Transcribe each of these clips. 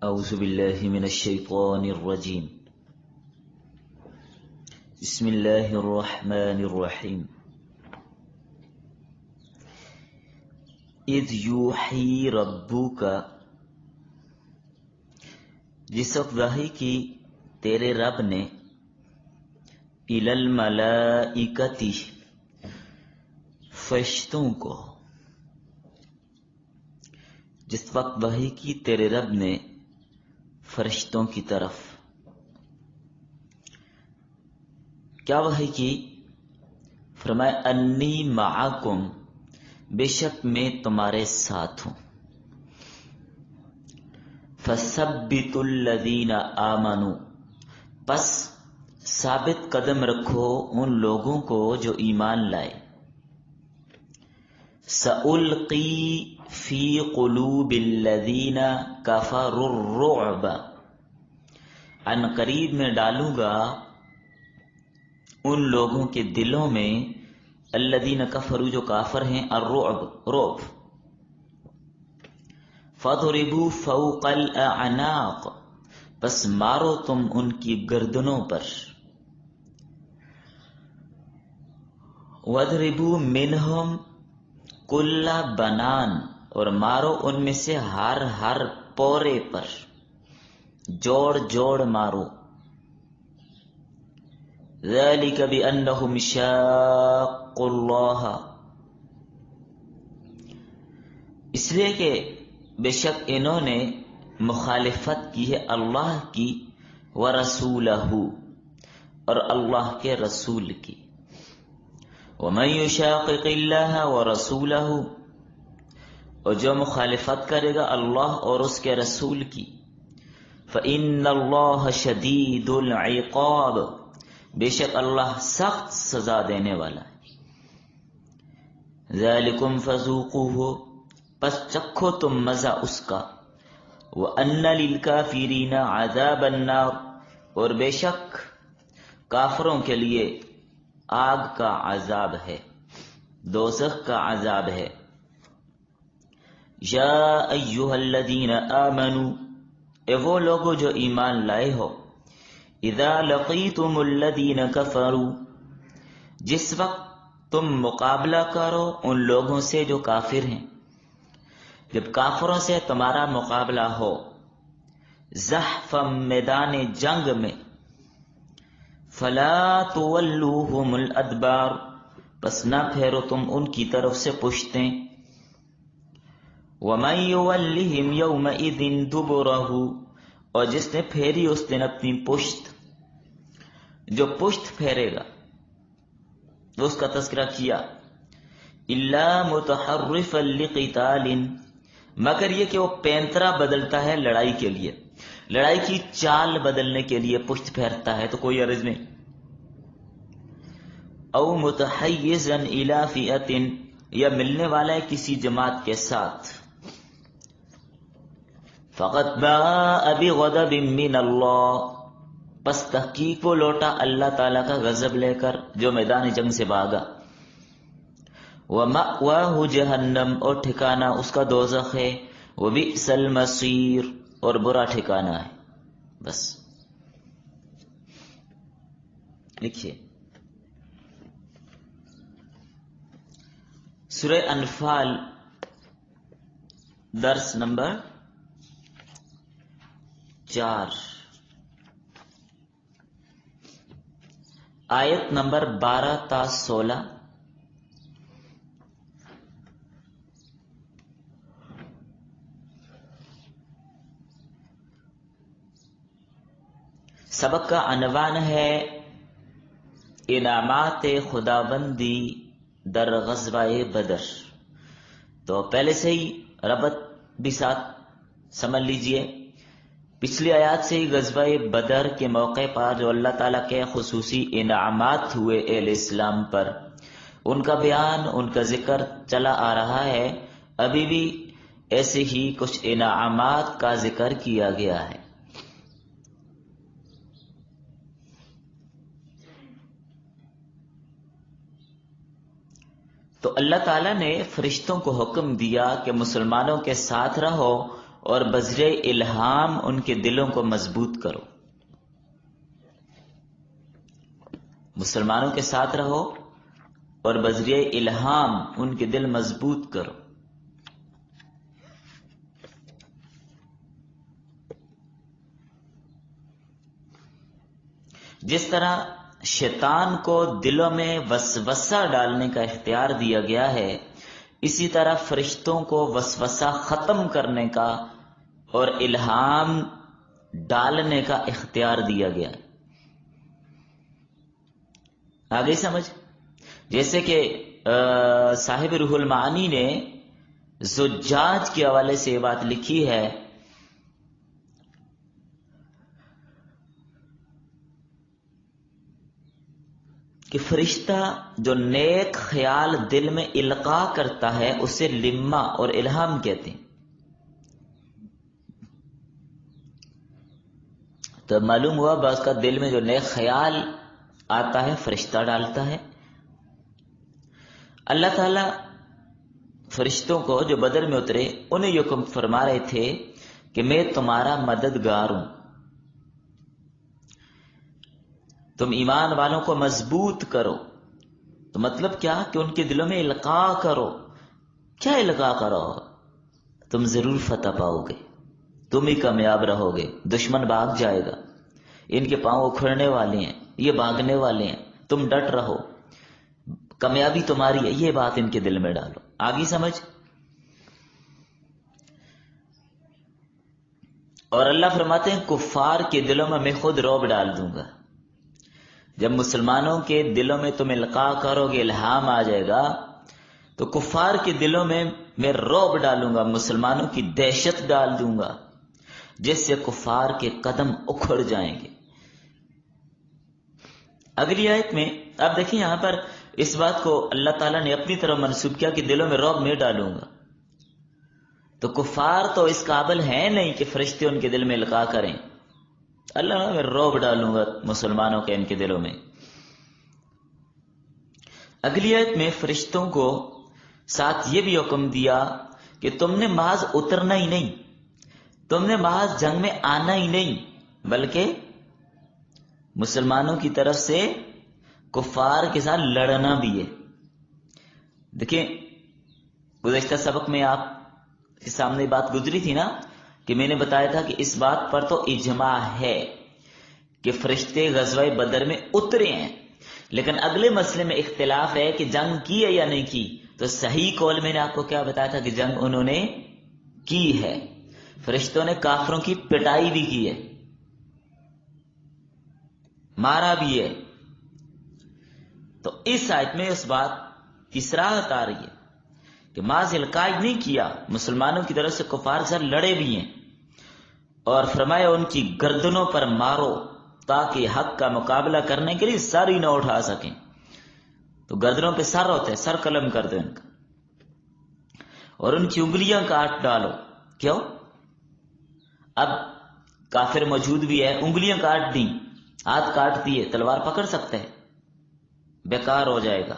اعوذ باللہ من الشیطان الرجیم بسم اللہ الرحمن الرحیم اذ یوحی ربک، جس وقت وحی کی تیرے رب نے الی الملائکۃ، فرشتوں کو، جس وقت وحی کی تیرے رب نے فرشتوں کی طرف، کیا وحی کی؟ فرمایا انی معکم، بے شک میں تمہارے ساتھ ہوں، فثبتوا الذین آمنوا، پس ثابت قدم رکھو ان لوگوں کو جو ایمان لائے، سألقی فی قلوب الذین کفروا الرعب، ان قریب میں ڈالوں گا ان لوگوں کے دلوں میں، الذین کفروا جو کافر ہیں، الرعب رعب، فضربوا فوق الاعناق، بس مارو تم ان کی گردنوں پر، وَاضْرِبُوا مِنْهُمْ كُلَّ بَنَانٍ، اور مارو ان میں سے ہر پورے پر، جوڑ جوڑ مارو، ذَلِكَ بِأَنَّهُمْ شَاقُّوا اللَّهَ، اس لیے کہ بے شک انہوں نے مخالفت کی ہے اللہ کی، وَرَسُولَهُ، اور اللہ کے رسول کی، وَمَن يُشَاقِقِ اللَّهَ وَرَسُولَهُ، اور جو مخالفت کرے گا اللہ اور اس کے رسول کی، فَإِنَّ اللَّهَ شَدِيدُ الْعِقَابِ، بے شک اللہ سخت سزا دینے والا ہے، ذَلِكُمْ فَذُوقُوهُ، پس چکھو تم مزہ اس کا، وَأَنَّ لِلْكَافِرِينَ عَذَابَ النَّارِ، اور بے شک کافروں کے لیے آگ کا عذاب ہے، دوزخ کا عذاب ہے۔ یا ایھا الذین آمنوا، اے وہ لوگو جو ایمان لائے ہو، اذا لقیتم الذین کفروا، جس وقت تم مقابلہ کرو ان لوگوں سے جو کافر ہیں، جب کافروں سے تمہارا مقابلہ ہو، زحفا میدان جنگ میں، فلا تولوہم الادبار، پس نہ پھیرو تم ان کی طرف سے پشتیں، وَمَن يُوَلِّهِمْ يَوْمَئِذٍ دُبُرَهُ، اور جس نے پھیری اس دن اپنی پشت، جو پشت پھیرے گا وہ اس کا تذکرہ کیا، إِلَّا مُتَحَرِّفًا لِقِتَالٍ، مگر یہ کہ وہ پینترا بدلتا ہے لڑائی کے لیے، لڑائی کی چال بدلنے کے لیے پشت پھیرتا ہے تو کوئی عرض نہیں، او متحیزا الی فئۃ، یا ملنے والا ہے کسی جماعت کے ساتھ، فقد باء بغضب من اللہ، پس تحقیق وہ لوٹا اللہ تعالیٰ کا غضب لے کر جو میدان جنگ سے بھاگا، ومأواہ جہنم، اور ٹھکانہ اس کا دوزخ ہے، وبئس المصیر، اور برا ٹھکانہ ہے۔ بس لکھیے سورہ انفال درس نمبر 4، آیت نمبر 12 تا 16، سبق کا عنوان ہے انعامات خداوندی در غزوہ بدر۔ تو پہلے سے ہی ربط بھی ساتھ سمجھ لیجئے، پچھلی آیات سے ہی غزوہ بدر کے موقع پر جو اللہ تعالیٰ کے خصوصی انعامات ہوئے اہل اسلام پر، ان کا بیان، ان کا ذکر چلا آ رہا ہے، ابھی بھی ایسے ہی کچھ انعامات کا ذکر کیا گیا ہے۔ تو اللہ تعالیٰ نے فرشتوں کو حکم دیا کہ مسلمانوں کے ساتھ رہو اور بذریعہ الہام ان کے دلوں کو مضبوط کرو. مسلمانوں کے ساتھ رہو اور بذریعہ الہام ان کے دل مضبوط کرو. جس طرح شیطان کو دلوں میں وسوسہ ڈالنے کا اختیار دیا گیا ہے، اسی طرح فرشتوں کو وسوسہ ختم کرنے کا اور الہام ڈالنے کا اختیار دیا گیا ہے. آگے سمجھ؟ جیسے کہ صاحب روح المعانی نے زجاج کے حوالے سے یہ بات لکھی ہے کہ فرشتہ جو نیک خیال دل میں القاء کرتا ہے اسے لمہ اور الہام کہتے ہیں. تو معلوم ہوا بعض کا دل میں جو نیک خیال آتا ہے فرشتہ ڈالتا ہے. اللہ تعالی فرشتوں کو جو بدر میں اترے انہیں یہ حکم فرما رہے تھے کہ میں تمہارا مددگار ہوں، تم ایمان والوں کو مضبوط کرو. تو مطلب کیا کہ ان کے دلوں میں القاء کرو. کیا القاء کرو؟ تم ضرور فتح پاؤ گے، تم ہی کامیاب رہو گے، دشمن بھاگ جائے گا، ان کے پاؤں اکھڑنے والے ہیں، یہ بھاگنے والے ہیں، تم ڈٹ رہو، کامیابی تمہاری ہے. یہ بات ان کے دل میں ڈالو. آگے سمجھ؟ اور اللہ فرماتے ہیں کفار کے دلوں میں میں خود رعب ڈال دوں گا. جب مسلمانوں کے دلوں میں تم القاء کرو گے، الہام آ جائے گا، تو کفار کے دلوں میں رعب ڈالوں گا، مسلمانوں کی دہشت ڈال دوں گا، جس سے کفار کے قدم اکھڑ جائیں گے. اگلی آیت میں آپ دیکھیں، یہاں پر اس بات کو اللہ تعالیٰ نے اپنی طرف منسوب کیا کہ دلوں میں رعب میں ڈالوں گا. تو کفار تو اس قابل ہیں نہیں کہ فرشتے ان کے دل میں القاء کریں. اللہ میں رعب ڈالوں گا مسلمانوں کے ان کے دلوں میں. اگلی آیت میں فرشتوں کو ساتھ یہ بھی حکم دیا کہ تم نے محض اترنا ہی نہیں، تم نے محض جنگ میں آنا ہی نہیں، بلکہ مسلمانوں کی طرف سے کفار کے ساتھ لڑنا بھی ہے. دیکھیں گزشتہ سبق میں آپ کے سامنے بات گزری تھی نا کہ میں نے بتایا تھا کہ اس بات پر تو اجماع ہے کہ فرشتے غزوہ بدر میں اترے ہیں، لیکن اگلے مسئلے میں اختلاف ہے کہ جنگ کی ہے یا نہیں کی. تو صحیح قول میں نے آپ کو کیا بتایا تھا کہ جنگ انہوں نے کی ہے. فرشتوں نے کافروں کی پٹائی بھی کی ہے، مارا بھی ہے. تو اس آیت میں اس بات کی صراحت آ رہی ہے کہ محض القاء نہیں کیا، مسلمانوں کی طرف سے کفار سے لڑے بھی ہیں، اور فرمایا ان کی گردنوں پر مارو تاکہ حق کا مقابلہ کرنے کے لیے سر ہی نہ اٹھا سکیں. تو گردنوں پہ سر ہوتے ہیں، سر قلم کر دو ان کا، اور ان کی انگلیاں کاٹ ڈالو. کیوں؟ اب کافر موجود بھی ہے، انگلیاں کاٹ دیں، ہاتھ کاٹ دیے، تلوار پکڑ سکتے ہیں؟ بیکار ہو جائے گا،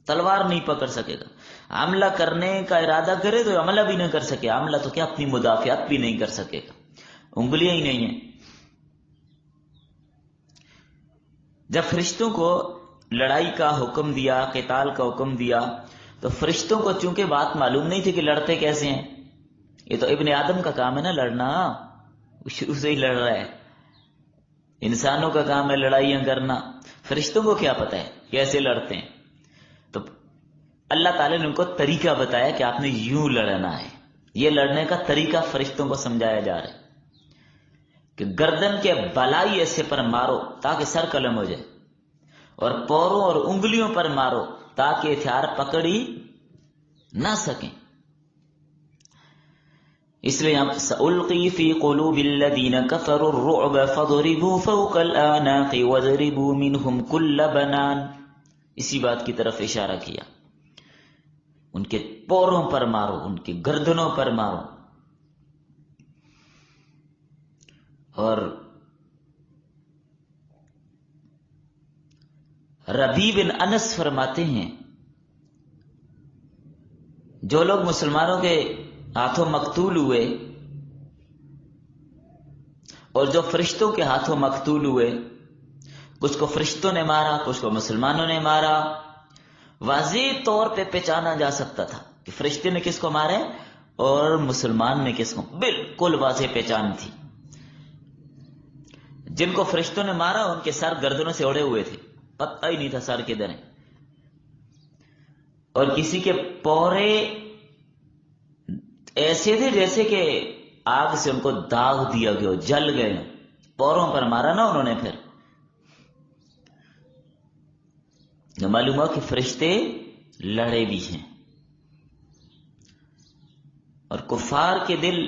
تلوار نہیں پکڑ سکے گا. حملہ کرنے کا ارادہ کرے تو حملہ بھی نہ کر سکے، حملہ تو کیا اپنی مدافعت بھی نہیں کر سکے گا، انگلیاں ہی نہیں ہیں. جب فرشتوں کو لڑائی کا حکم دیا، قتال کا حکم دیا، تو فرشتوں کو چونکہ بات معلوم نہیں تھی کہ لڑتے کیسے ہیں. یہ تو ابن آدم کا کام ہے نا لڑنا، شروع سے ہی لڑ رہا ہے. انسانوں کا کام ہے لڑائیاں کرنا، فرشتوں کو کیا پتا ہے کیسے لڑتے ہیں. تو اللہ تعالیٰ نے ان کو طریقہ بتایا کہ آپ نے یوں لڑنا ہے. یہ لڑنے کا طریقہ فرشتوں کو سمجھایا جا رہا ہے کہ گردن کے بالائی حصے پر مارو تاکہ سر قلم ہو جائے، اور پوروں اور انگلیوں پر مارو تاکہ ہتھیار پکڑی نہ سکیں. اس لیے ہم سألقی فی قلوب الذین کفروا الرعب فضربوا فوق الآناق وضربوا منہم کل بنان. اسی بات کی طرف اشارہ کیا، ان کے پوروں پر مارو، ان کی گردنوں پر مارو. اور ربیع بن انس فرماتے ہیں جو لوگ مسلمانوں کے ہاتھوں مقتول ہوئے اور جو فرشتوں کے ہاتھوں مقتول ہوئے، کچھ کو فرشتوں نے مارا، کچھ کو مسلمانوں نے مارا، واضح طور پہ پہچانا جا سکتا تھا کہ فرشتے نے کس کو مارا ہے اور مسلمان نے کس کو، بالکل واضح پہچان تھی۔ جن کو فرشتوں نے مارا ان کے سر گردنوں سے اڑے ہوئے تھے، پتہ ہی نہیں تھا سر کدھر ہے، اور کسی کے پورے ایسے تھے جیسے کہ آگ سے ان کو داغ دیا گیا، جل گئے، پوروں پر مارا نا انہوں نے۔ پھر معلوم ہوا کہ فرشتے لڑے بھی ہیں، اور کفار کے دل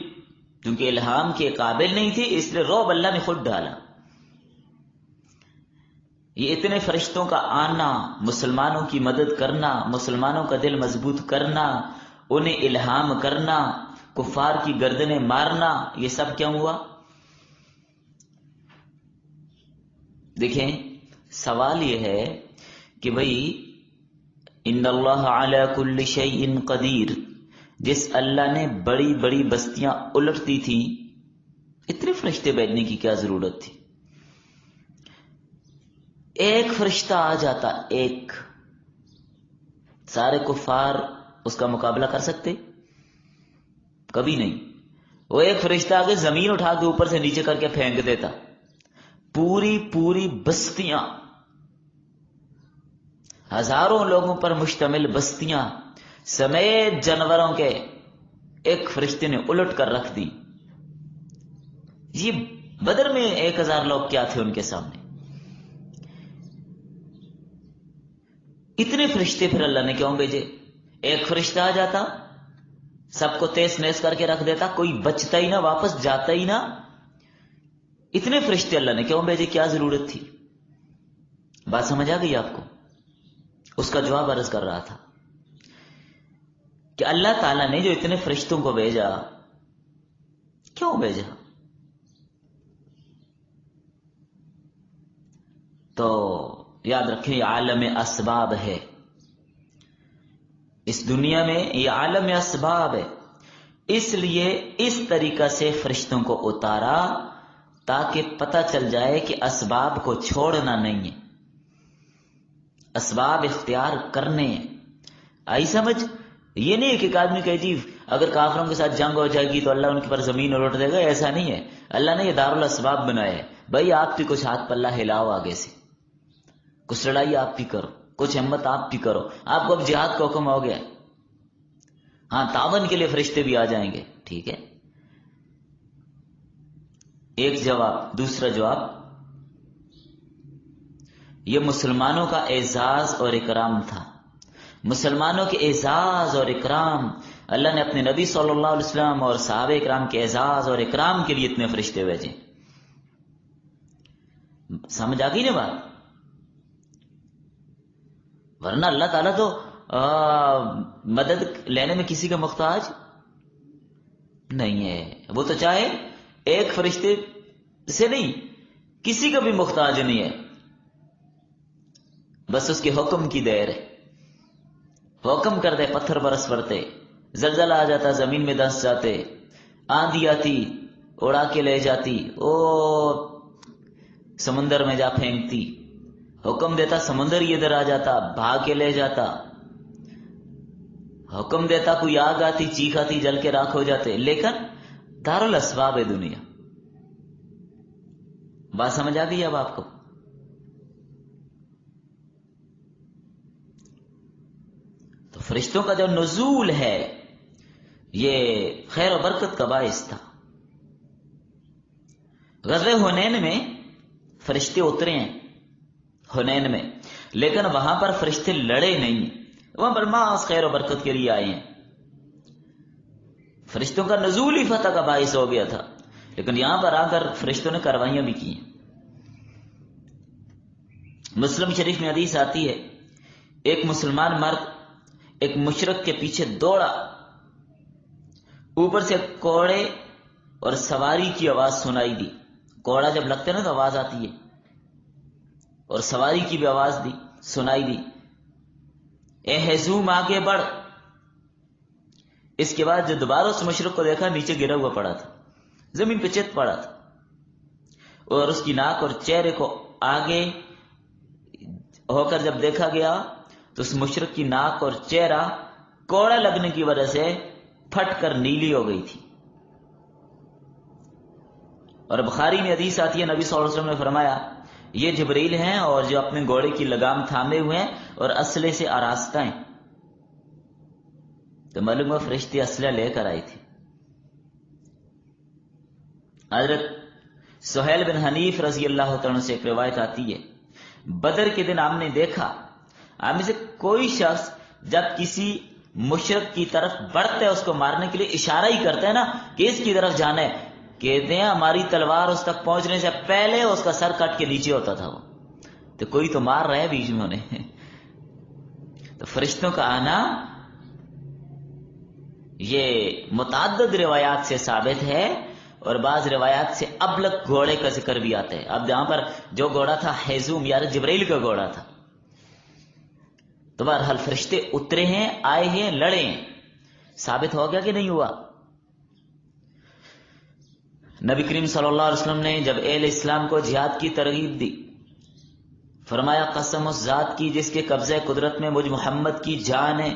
کیونکہ الہام کے قابل نہیں تھے، اس لیے رعب اللہ نے خود ڈالا۔ یہ اتنے فرشتوں کا آنا، مسلمانوں کی مدد کرنا، مسلمانوں کا دل مضبوط کرنا، انہیں الہام کرنا، کفار کی گردنیں مارنا، یہ سب کیوں ہوا؟ دیکھیں، سوال یہ ہے کہ بھئی ان اللہ علی کل شیء قدیر، جس اللہ نے بڑی بڑی بستیاں الٹ دی تھی، اتنے فرشتے بھیجنے کی کیا ضرورت تھی؟ ایک فرشتہ آ جاتا، ایک، سارے کفار اس کا مقابلہ کر سکتے؟ کبھی نہیں۔ وہ ایک فرشتہ آگے زمین اٹھا کے اوپر سے نیچے کر کے پھینک دیتا، پوری بستیاں، ہزاروں لوگوں پر مشتمل بستیاں سمیت جانوروں کے ایک فرشتے نے الٹ کر رکھ دی۔ یہ بدر میں 1000 لوگ کیا تھے ان کے سامنے؟ اتنے فرشتے پھر اللہ نے کیوں بھیجے؟ ایک فرشتہ آ جاتا، سب کو تیز نیز کر کے رکھ دیتا، کوئی بچتا ہی نہ، واپس جاتا ہی نہ۔ اتنے فرشتے اللہ نے کیوں بھیجے؟ کیا ضرورت تھی؟ بات سمجھ آ گئی آپ کو؟ اس کا جواب عرض کر رہا تھا کہ اللہ تعالیٰ نے جو اتنے فرشتوں کو بھیجا، کیوں بھیجا؟ تو یاد رکھیں، یہ عالم اسباب ہے، اس دنیا میں یہ عالم اسباب ہے، اس لیے اس طریقہ سے فرشتوں کو اتارا تاکہ پتہ چل جائے کہ اسباب کو چھوڑنا نہیں ہے، اسباب اختیار کرنے ہیں۔ آئی سمجھ؟ یہ نہیں ہے کہ ایک آدمی کہے جی اگر کافروں کے ساتھ جنگ ہو جائے گی تو اللہ ان کے پر زمین الٹ دے گا، ایسا نہیں ہے۔ اللہ نے یہ دارالاسباب بنایا ہے، بھائی آپ بھی کچھ ہاتھ پلہ ہلاؤ، آگے سے کچھ لڑائی آپ بھی کرو، کچھ ہمت آپ بھی کرو۔ آپ کو اب جہاد کا حکم ہو گیا، ہاں تعاون کے لیے فرشتے بھی آ جائیں گے، ٹھیک ہے۔ ایک جواب۔ دوسرا جواب، یہ مسلمانوں کا اعزاز اور اکرام تھا، مسلمانوں کے اعزاز اور اکرام، اللہ نے اپنے نبی صلی اللہ علیہ وسلم اور صحابہ اکرام کے اعزاز اور اکرام کے لیے اتنے فرشتے بھیجے۔ سمجھ آ گئی نا بات؟ ورنہ اللہ تعالیٰ تو مدد لینے میں کسی کا محتاج نہیں ہے، وہ تو چاہے ایک فرشتے سے نہیں، کسی کا بھی محتاج نہیں ہے، بس اس کے حکم کی دیر ہے۔ حکم کر دے پتھر برس پڑتے، زلزلہ آ جاتا زمین میں دھنس جاتے، آندھی آتی اڑا کے لے جاتی، او سمندر میں جا پھینکتی، حکم دیتا سمندر ہی ادھر آ جاتا، بھاگ کے لے جاتا، حکم دیتا کوئی آگ آتی چیخ آتی جل کے راکھ ہو جاتے، لیکن دارالاسباب ہے دنیا۔ بات سمجھ آ گئی اب آپ کو؟ تو فرشتوں کا جو نزول ہے یہ خیر و برکت کا باعث تھا۔ غزوہ حنین میں فرشتے اترے ہیں، حنین میں، لیکن وہاں پر فرشتے لڑے نہیں ہیں، وہاں پر محض خیر و برکت کے لیے آئے ہیں۔ فرشتوں کا نزول ہی فتح کا باعث ہو گیا تھا، لیکن یہاں پر آ کر فرشتوں نے کاروائیاں بھی کی ہیں۔ مسلم شریف میں حدیث آتی ہے، ایک مسلمان مرد ایک مشرک کے پیچھے دوڑا، اوپر سے کوڑے اور سواری کی آواز سنائی دی۔ کوڑا جب لگتے نا تو آواز آتی ہے، اور سواری کی بھی آواز دی سنائی دی، اے ہزوم آگے بڑھ۔ اس کے بعد جو دوبارہ اس مشرک کو دیکھا، نیچے گرا ہوا پڑا تھا، زمین پہ چت پڑا تھا۔ اور اس کی ناک اور چہرے کو آگے ہو کر جب دیکھا گیا تو اس مشرک کی ناک اور چہرہ کوڑا لگنے کی وجہ سے پھٹ کر نیلی ہو گئی تھی. اور بخاری میں حدیث آتی ہے نبی صلی اللہ علیہ وسلم نے فرمایا یہ جبریل ہیں اور جو اپنے گھوڑے کی لگام تھامے ہوئے ہیں اور اسلحے سے آراستہ ہیں. تو معلوم ہے فرشتے اسلحہ لے کر آئی تھی. حضرت سہیل بن حنیف رضی اللہ تعالیٰ سے ایک روایت آتی ہے بدر کے دن ہم نے دیکھا ہم میں سے کوئی شخص جب کسی مشرک کی طرف بڑھتا ہے اس کو مارنے کے لیے اشارہ ہی کرتا ہے نا کہ اس کی طرف جانا ہے, کہتے ہیں ہماری تلوار اس تک پہنچنے سے پہلے اس کا سر کٹ کے نیچے ہوتا تھا. وہ تو کوئی تو مار رہا ہے بیچ میں انہیں. تو فرشتوں کا آنا یہ متعدد روایات سے ثابت ہے اور بعض روایات سے ابلق گھوڑے کا ذکر بھی آتا ہے. اب یہاں پر جو گھوڑا تھا حیزوم یار جبریل کا گھوڑا تھا. تو بہرحال فرشتے اترے ہیں, آئے ہیں, لڑے ہیں. ثابت ہو گیا کہ نہیں ہوا؟ نبی کریم صلی اللہ علیہ وسلم نے جب اہل اسلام کو جہاد کی ترغیب دی فرمایا قسم اس ذات کی جس کے قبضہ قدرت میں مجھ محمد کی جان ہے,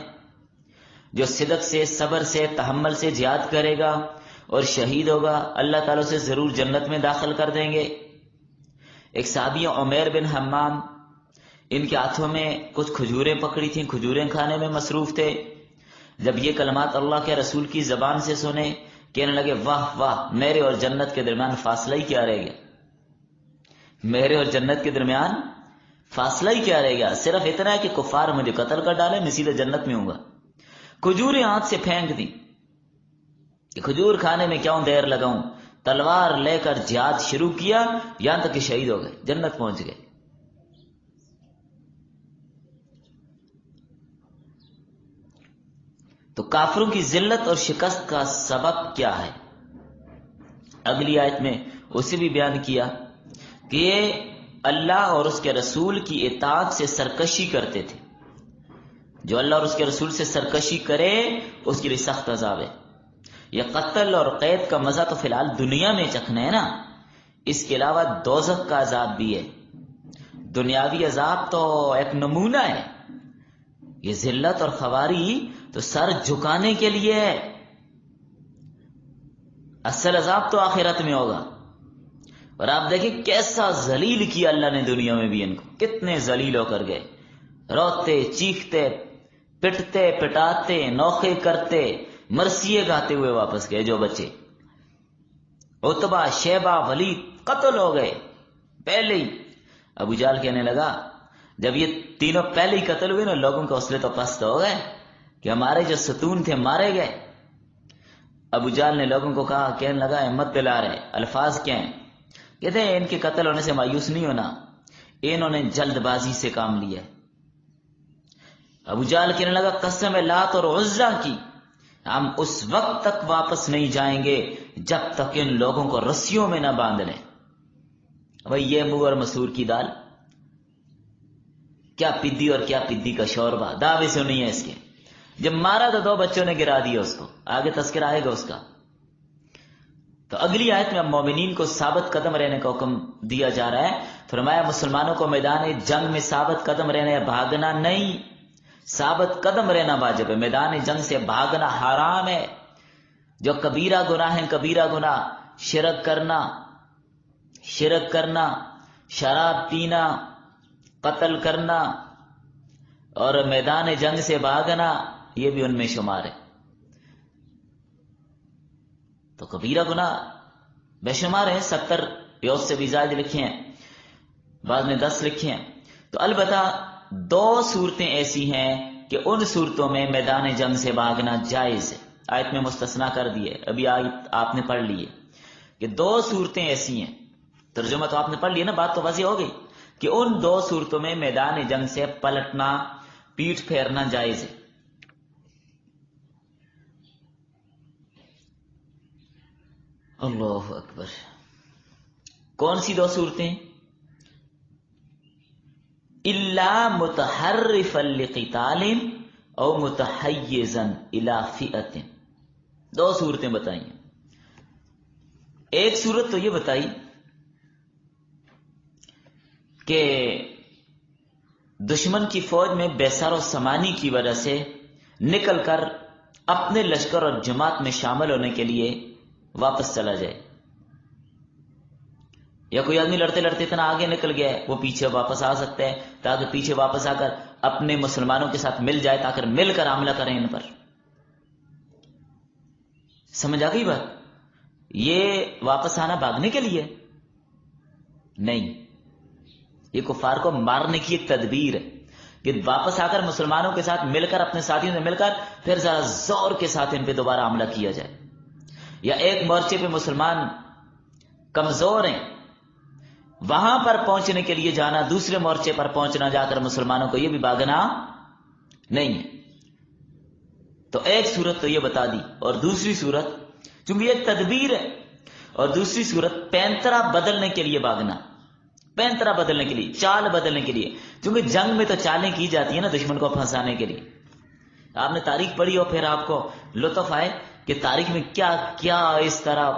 جو صدق سے صبر سے تحمل سے جہاد کرے گا اور شہید ہوگا اللہ تعالیٰ سے ضرور جنت میں داخل کر دیں گے. ایک صحابی عمیر بن حمام, ان کے ہاتھوں میں کچھ کھجوریں پکڑی تھیں, کھجوریں کھانے میں مصروف تھے. جب یہ کلمات اللہ کے رسول کی زبان سے سنے کہنے لگے واہ واہ میرے اور جنت کے درمیان فاصلہ ہی کیا رہ گیا, میرے اور جنت کے درمیان فاصلہ ہی کیا رہ گیا, صرف اتنا ہے کہ کفار مجھے قتل کر ڈالے میں سیدھے جنت میں ہوں گا. کھجوریں ہاتھ سے پھینک دی کہ کھجور کھانے میں کیوں دیر لگاؤں, تلوار لے کر جہاد شروع کیا یہاں تک کہ شہید ہو گئے, جنت پہنچ گئے. تو کافروں کی ذلت اور شکست کا سبب کیا ہے؟ اگلی آیت میں اسے بھی بیان کیا کہ یہ اللہ اور اس کے رسول کی اطاعت سے سرکشی کرتے تھے. جو اللہ اور اس کے رسول سے سرکشی کرے اس کے لیے سخت عذاب ہے. یہ قتل اور قید کا مزہ تو فی الحال دنیا میں چکھنا ہے نا, اس کے علاوہ دوزخ کا عذاب بھی ہے. دنیاوی عذاب تو ایک نمونہ ہے, یہ ذلت اور خواری تو سر جھکانے کے لیے ہے, اصل عذاب تو آخرت میں ہوگا. اور آپ دیکھیں کیسا ذلیل کیا اللہ نے دنیا میں بھی ان کو, کتنے ذلیل ہو کر گئے, روتے چیختے پٹتے پٹاتے نوخے کرتے مرثیے گاتے ہوئے واپس گئے. جو بچے عتبہ شیبہ ولید قتل ہو گئے پہلے ہی. ابو جہل کہنے لگا جب یہ تینوں پہلے ہی قتل ہوئے نا لوگوں کے حوصلے تو پست ہو گئے کہ ہمارے جو ستون تھے مارے گئے. ابو جہل نے لوگوں کو کہا, کہنے لگا احمد دلا رہے الفاظ کیا ہیں؟ کہتے ہیں ان کے قتل ہونے سے مایوس نہیں ہونا, انہوں نے جلد بازی سے کام لیا. ابو جہل کہنے لگا قسم لات اور عزا کی ہم اس وقت تک واپس نہیں جائیں گے جب تک ان لوگوں کو رسیوں میں نہ باندھ لیں. بھائی یہ منہ اور مسور کی دال, کیا پدی اور کیا پدی کا شوربہ, دعوے سے نہیں ہے اس کے. جب مارا تو 2 بچوں نے گرا دیا اس کو, آگے تذکرہ آئے گا اس کا. تو اگلی آیت میں اب مومنین کو ثابت قدم رہنے کا حکم دیا جا رہا ہے. فرمایا مسلمانوں کو میدان جنگ میں ثابت قدم رہنا ہے, بھاگنا نہیں. ثابت قدم رہنا واجب ہے, میدان جنگ سے بھاگنا حرام ہے. جو کبیرہ گناہ ہیں, کبیرہ گناہ شرک کرنا, شراب پینا, قتل کرنا اور میدان جنگ سے بھاگنا, یہ بھی ان میں شمار ہے. تو کبیرہ گناہ بے شمار ہے, 70 یا اس سے بھی زیادہ لکھے ہیں, بعد میں 10 لکھے ہیں. تو البتہ 2 صورتیں ایسی ہیں کہ ان صورتوں میں میدان جنگ سے بھاگنا جائز ہے. آیت میں مستثنا کر دیے, ابھی آیت آپ نے پڑھ لی ہے کہ 2 صورتیں ایسی ہیں. ترجمہ تو آپ نے پڑھ لیا نا, بات تو واضح ہو گئی کہ ان 2 صورتوں میں میدان جنگ سے پلٹنا, پیٹھ پھیرنا جائز ہے. اللہ اکبر. کون سی 2 صورتیں؟ الا متحرفا لقتال او متحیزا الى فئۃ. 2 صورتیں بتائیں. ایک صورت تو یہ بتائی کہ دشمن کی فوج میں بے سر و سمانی کی وجہ سے نکل کر اپنے لشکر اور جماعت میں شامل ہونے کے لیے واپس چلا جائے، یا کوئی آدمی لڑتے لڑتے اتنا آگے نکل گیا ہے وہ پیچھے واپس آ سکتا ہے، تاکہ پیچھے واپس آ کر اپنے مسلمانوں کے ساتھ مل جائے، تاکہ مل کر حملہ کریں ان پر۔ سمجھ آ گئی بات؟ یہ واپس آنا بھاگنے کے لیے نہیں، یہ کفار کو مارنے کی ایک تدبیر ہے کہ واپس آ کر مسلمانوں کے ساتھ مل کر، اپنے ساتھیوں سے مل کر، پھر ذرا زور کے ساتھ ان پہ دوبارہ حملہ کیا جائے۔ یا ایک مورچے پہ مسلمان کمزور ہیں، وہاں پر پہنچنے کے لیے جانا، دوسرے مورچے پر پہنچنا جا کر مسلمانوں کو، یہ بھی بھاگنا نہیں ہے۔ تو ایک صورت تو یہ بتا دی، اور دوسری صورت چونکہ ایک تدبیر ہے، اور دوسری صورت پینترا بدلنے کے لیے بھاگنا، پینترا بدلنے کے لیے، چال بدلنے کے لیے، چونکہ جنگ میں تو چالیں کی جاتی ہیں نا دشمن کو پھنسانے کے لیے۔ آپ نے تاریخ پڑھی ہو، پھر آپ کو لطف آئے کہ تاریخ میں کیا کیا اس طرح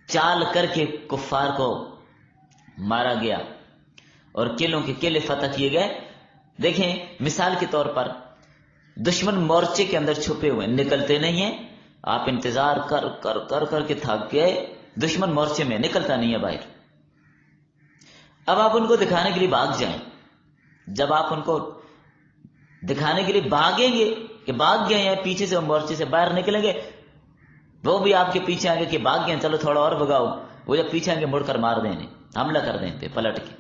چال کر کے کفار کو مارا گیا اور قلعوں کے قلعے فتح کیے گئے۔ دیکھیں مثال کے طور پر دشمن مورچے کے اندر چھپے ہوئے، نکلتے نہیں ہیں، آپ انتظار کر کر کر کر کے تھک گئے، دشمن مورچے میں نکلتا نہیں ہے باہر۔ اب آپ ان کو دکھانے کے لیے بھاگ جائیں، جب آپ ان کو دکھانے کے لیے بھاگیں گے کہ بھاگ گئے ہیں، پیچھے سے مورچے سے باہر نکلیں گے، وہ بھی آپ کے پیچھے آگے کہ بھاگ گئے، چلو تھوڑا اور بھگاؤ، وہ جب پیچھے آگے مڑ کر مار دیں، حملہ کر دیں پہ پلٹ کے۔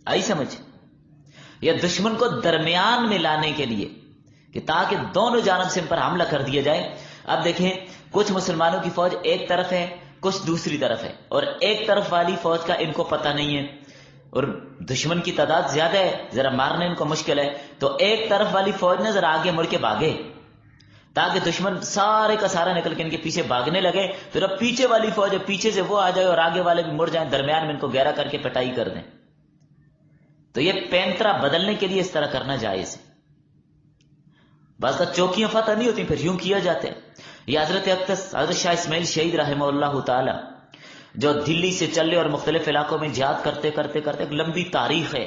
آئی سمجھ؟ یا دشمن کو درمیان میں لانے کے لیے کہ تاکہ دونوں جانب سے ان پر حملہ کر دیا جائے۔ اب دیکھیں کچھ مسلمانوں کی فوج ایک طرف ہے، کچھ دوسری طرف ہے، اور ایک طرف والی فوج کا ان کو پتہ نہیں ہے، اور دشمن کی تعداد زیادہ ہے، ذرا مارنے ان کو مشکل ہے، تو ایک طرف والی فوج نے ذرا آگے مڑ کے بھاگے تاکہ دشمن سارے کا سارا نکل کے ان کے پیچھے بھاگنے لگے، پھر اب پیچھے والی فوج ہے، پیچھے سے وہ آ جائے اور آگے والے بھی مڑ جائیں، درمیان میں ان کو گہرا کر کے پٹائی کر دیں۔ تو یہ پینترا بدلنے کے لیے اس طرح کرنا جائز ہے۔ بعض کا چوکیاں فتح نہیں ہوتی، پھر یوں کیا جاتا ہے۔ یہ حضرت اقدس حضرت شاہ اسماعیل شہید رحمہ اللہ تعالی جو دلی سے چلے اور مختلف علاقوں میں جہاد کرتے کرتے کرتے، ایک لمبی تاریخ ہے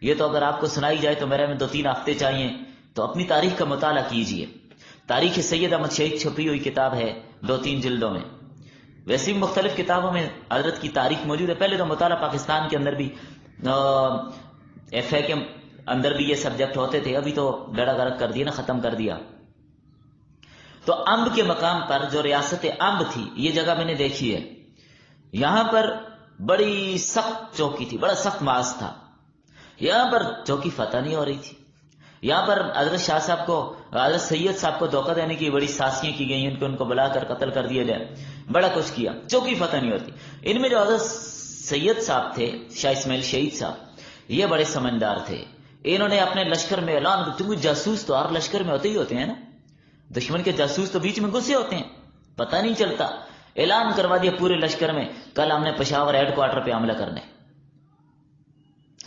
یہ، تو اگر آپ کو سنائی جائے تو میرے میں 2-3 ہفتے چاہیے، تو اپنی تاریخ کا مطالعہ کیجئے۔ تاریخ سید احمد شہید چھپی ہوئی کتاب ہے 2-3 جلدوں میں، ویسے بھی مختلف کتابوں میں حضرت کی تاریخ موجود ہے۔ پہلے تو مطالعہ پاکستان کے اندر بھی ایف اے کے اندر بھی یہ سبجیکٹ ہوتے تھے، ابھی تو گڑا گرک کر دیا نا، ختم کر دیا۔ تو امب کے مقام پر جو ریاست امب تھی، یہ جگہ میں نے دیکھی ہے، یہاں پر بڑی سخت چوکی تھی، بڑا سخت ماس تھا، یہاں پر چوکی فتح نہیں ہو رہی تھی، یہاں پر حضرت شاہ صاحب کو، حضرت سید صاحب کو دھوکہ دینے کی بڑی سازشیں کی گئی، ان کو بلا کر قتل کر دیا جائے، بڑا کچھ کیا، چوکی فتح نہیں ہوتی۔ ان میں جو حضرت سید صاحب تھے، شاہ اسماعیل شہید صاحب، یہ بڑے سمجھدار تھے، انہوں نے اپنے لشکر میں اعلان کیا، کیونکہ جاسوس تو ہر لشکر میں ہوتے ہی ہوتے ہیں نا، دشمن کے جاسوس تو بیچ میں گھسے ہوتے ہیں، پتہ نہیں چلتا، اعلان کروا دیا پورے لشکر میں، کل ہم نے پشاور ہیڈ کوارٹر پہ حملہ کرنے،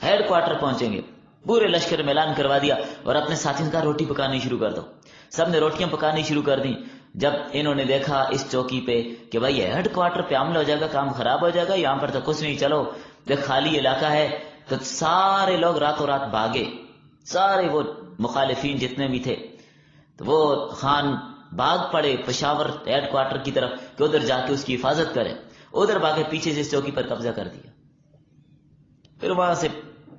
ہیڈ کوارٹر پہنچیں گے، پورے لشکر میں اعلان کروا دیا، اور اپنے ساتھیوں کا روٹی پکانی شروع کر دو، سب نے روٹیاں پکانی شروع کر دیں۔ جب انہوں نے دیکھا اس چوکی پہ کہ بھائی ہیڈ کوارٹر پہ حملہ ہو جائے گا، کام خراب ہو جائے گا، یہاں پر تو کچھ نہیں، چلو دیکھ خالی علاقہ ہے، تو سارے لوگ راتوں رات بھاگے، سارے وہ مخالفین جتنے بھی تھے، تو وہ خان بھاگ پڑے پشاور ہیڈ کوارٹر کی طرف کہ ادھر جا کے اس کی حفاظت کرے، ادھر بھاگے، پیچھے سے اس چوکی پر قبضہ کر دیا۔ پھر وہاں سے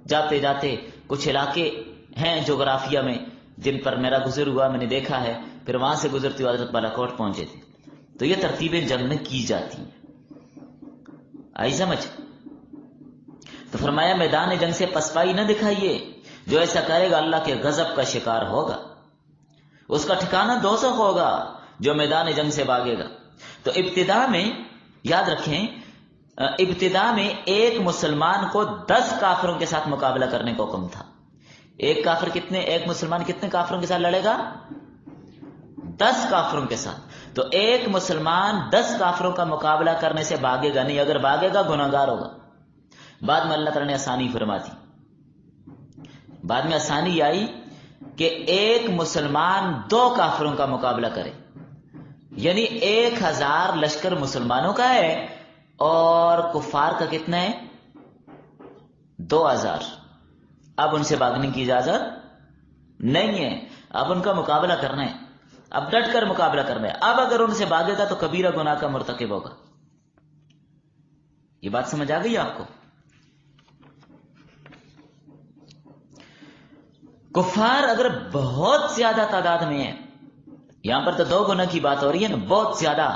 جاتے جاتے کچھ علاقے ہیں جغرافیہ میں جن پر میرا گزر ہوا، میں نے دیکھا ہے، پھر وہاں سے گزرتے ہوئے حضرت بالا کوٹ پہنچے تھے۔ تو یہ ترتیبیں جنگ میں کی جاتی ہیں، آئی سمجھ؟ تو فرمایا میدان جنگ سے پسپائی نہ دکھائیے، جو ایسا کرے گا اللہ کے غضب کا شکار ہوگا، اس کا ٹھکانہ دوزخ ہوگا جو میدان جنگ سے بھاگے گا۔ تو ابتدا میں یاد رکھیں، ابتدا میں ایک مسلمان کو 10 کافروں کے ساتھ مقابلہ کرنے کا حکم تھا۔ ایک مسلمان کتنے کافروں کے ساتھ لڑے گا؟ 10 کافروں کے ساتھ۔ تو ایک مسلمان 10 کافروں کا مقابلہ کرنے سے بھاگے گا نہیں، اگر بھاگے گا گناہگار ہوگا۔ بعد میں اللہ تعالیٰ نے آسانی فرما دی، بعد میں آسانی آئی کہ ایک مسلمان 2 کافروں کا مقابلہ کرے، یعنی 1000 لشکر مسلمانوں کا ہے اور کفار کا کتنا ہے؟ 2000. اب ان سے بھاگنے کی اجازت نہیں ہے. اب ان کا مقابلہ کرنا ہے. اب ڈٹ کر مقابلہ کرنا ہے. اب اگر ان سے بھاگے گا تو کبیرہ گناہ کا مرتکب ہوگا. یہ بات سمجھ آ گئی آپ کو؟ کفار اگر بہت زیادہ تعداد میں ہیں، یہاں پر تو 2 گنا کی بات ہو رہی ہے نا، بہت زیادہ،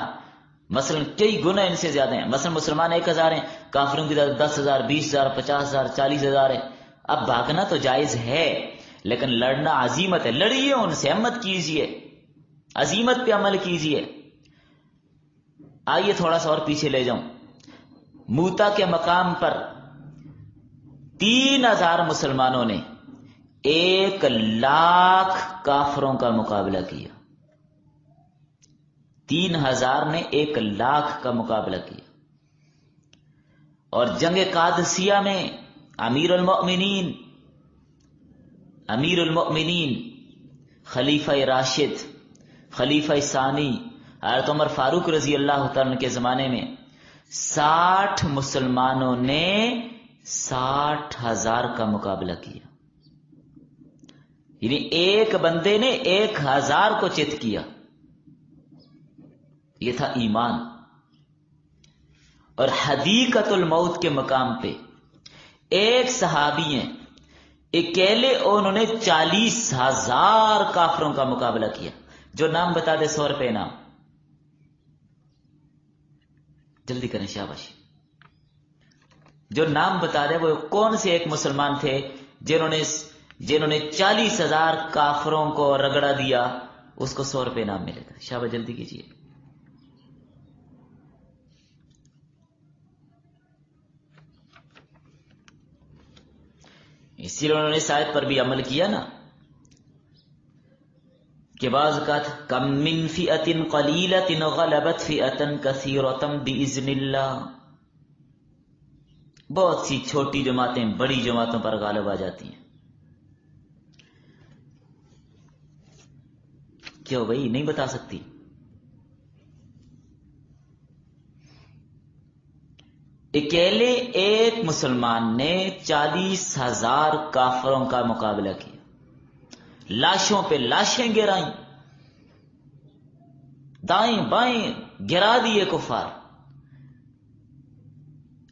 مثلا کئی گنا ان سے زیادہ ہیں. مثلا مسلمان 1000 ہیں، کافروں کی تعداد 10,000 20,000 50,000 40,000 ہے. اب بھاگنا تو جائز ہے لیکن لڑنا عزیمت ہے. لڑیے ان سے، ہمت کیجئے، عزیمت پہ عمل کیجئے. آئیے تھوڑا سا اور پیچھے لے جاؤں. موتا کے مقام پر 3,000 مسلمانوں نے 1,00,000 کافروں کا مقابلہ کیا. 3,000 نے 1,00,000 کا مقابلہ کیا. اور جنگ قادسیہ میں امیر المؤمنین خلیفہ راشد، خلیفہ ثانی حضرت عمر فاروق رضی اللہ تعالیٰ عنہ کے زمانے میں 60 مسلمانوں نے 60,000 کا مقابلہ کیا. یعنی ایک بندے نے 1,000 کو چت کیا. یہ تھا ایمان. اور حدیقۃ الموت کے مقام پہ ایک صحابی ہیں، اکیلے انہوں نے 40,000 کافروں کا مقابلہ کیا. جو نام بتا دے 100 روپے نام. جلدی کریں شاباش. جو نام بتا دے وہ کون سے ایک مسلمان تھے جنہوں نے 40,000 کافروں کو رگڑا دیا، اس کو 100 روپے نام ملے گا. شاباش جلدی کیجیے. اسی لیے انہوں نے اس آیت پر بھی عمل کیا نا کہ بعض اوقات کم من فئۃ قلیلۃ غلبت فئۃ کثیرۃ باذن اللہ. بہت سی چھوٹی جماعتیں بڑی جماعتوں پر غالب آ جاتی ہیں. کیوں بھائی نہیں بتا سکتی؟ اکیلے ایک مسلمان نے 40,000 کافروں کا مقابلہ کیا. لاشوں پہ لاشیں گرائیں، دائیں بائیں گرا دیے کفار.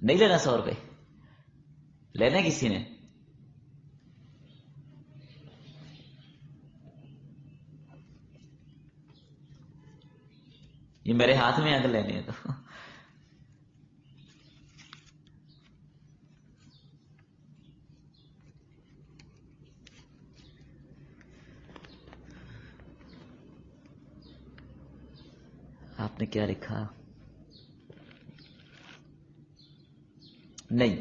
نہیں لینا 100 روپے؟ لینے کسی نے؟ یہ میرے ہاتھ میں اگر لینے ہیں تو آپ نے کیا لکھا؟ نہیں،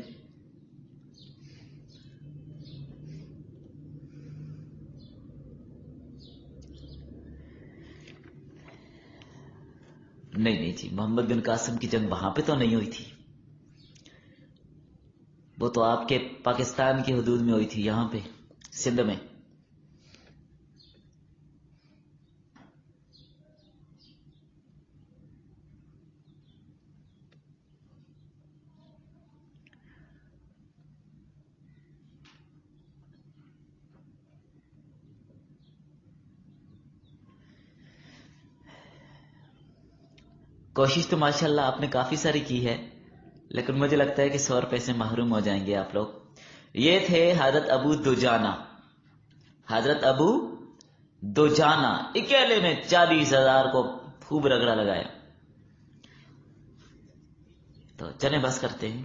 نہیں جی، محمد بن قاسم کی جنگ وہاں پہ تو نہیں ہوئی تھی. وہ تو آپ کے پاکستان کی حدود میں ہوئی تھی، یہاں پہ سندھ میں. کوشش تو ماشاءاللہ آپ نے کافی ساری کی ہے، لیکن مجھے لگتا ہے کہ 100 روپے سے محروم ہو جائیں گے آپ لوگ. یہ تھے حضرت ابو دجانہ. حضرت ابو دجانہ اکیلے نے 40,000 کو خوب رگڑا لگایا. تو چلیں بس کرتے ہیں.